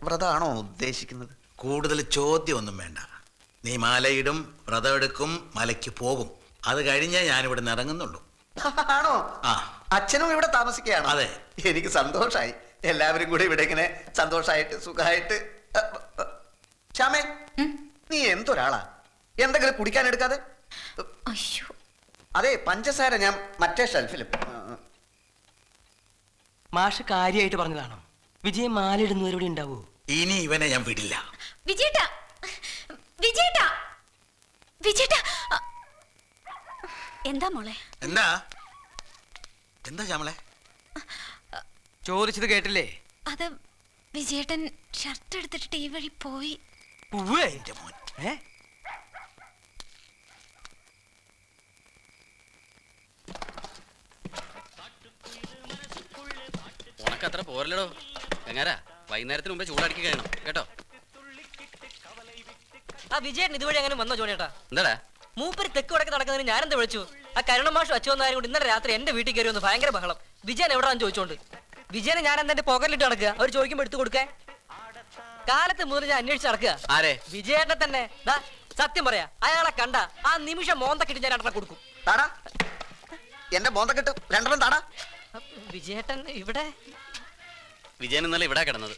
വ്രതമാണോ ഉദ്ദേശിക്കുന്നത്? കൂടുതൽ ചോദ്യമൊന്നും വേണ്ട. നീ മാലയിടും, വ്രതം എടുക്കും, മലയ്ക്ക് പോകും. അത് കഴിഞ്ഞേ ഞാനിവിടെ നിന്ന് ഇറങ്ങുന്നുള്ളൂ. ആണോ? ആ. അച്ഛനും ഇവിടെ താമസിക്കുകയാണോ? അതെ. എനിക്ക് സന്തോഷായി. എല്ലാവരും കൂടി ഇവിടെ ഇങ്ങനെ സന്തോഷായിട്ട് സുഖമായിട്ട്. ശ്യാമേ, നീ എന്തൊരാളാ? എന്തെങ്കിലും കുടിക്കാൻ എടുക്കാതെ? അയ്യോ, അതെ, പഞ്ചസാര ഞാൻ മറ്റേ ഷെൽഫിലും. മാഷ് കാര്യമായിട്ട് പറഞ്ഞതാണോ? വിജയൻ മാലയിടുന്നവരോട് ഉണ്ടാവോ? ഇനി ഇവനെ ഞാൻ വിടില്ല. വിജയേട്ടാ, വിജയേട്ടാ, വിജയേട്ടാ. എന്താ മോളെ? എന്താ എന്താ ശ്യാമളെ? ചോദിച്ചത് കേട്ടില്ലേ? അത് വിജയേട്ടൻ ഷർട്ട് എടുത്തിട്ട് ഈ വഴി പോയി. എന്റെ മോൻ. ഉണക്കത്ര പോരല്ലോ എങ്ങാരാ, വൈകുന്നേരത്തിന് മുമ്പേ ചൂടാക്കി കഴിയണം കേട്ടോ. ആ വിജയൻ ഇതുവഴി അങ്ങനെ വന്നോ ജോണിയേട്ടാ? എന്താടാ മൂപ്പര് തെക്ക് വടക്ക് നടക്കുന്നതിന് ഞാനെന്താ വിളിച്ചു? ആ കരുണ മാഷ് അച്ചു വന്നാരും കൂടി ഇന്നലെ രാത്രി എന്റെ വീട്ടിൽ കയറി വന്ന് ഭയങ്കര ബഹളം. വിജയൻ എവിടാന്ന് ചോദിച്ചോണ്ട് വിജയനെ ഞാൻ എന്താ പോക്കറ്റിലിട്ട് നടക്കുക. അവർ ചോദിക്കുമ്പോ എടുത്തു കൊടുക്കേ. കാലത്ത് മുതൽ ഞാൻ അന്വേഷിച്ച് നടക്കുക. ആരെ? വിജയേട്ടനെ തന്നെ. സത്യം പറയാ, അയാളെ കണ്ട ആ നിമിഷം മോന്തക്കിട്ട് ഞാൻ രണ്ടെണ്ണം കൊടുക്കും. താടാ, എന്റെ മോന്തക്കെട്ട് രണ്ടെണ്ണം താടാ. വിജയേട്ടൻ ഇവിടെ? വിജയൻ ഇന്നലെ ഇവിടെ കിടന്നത്.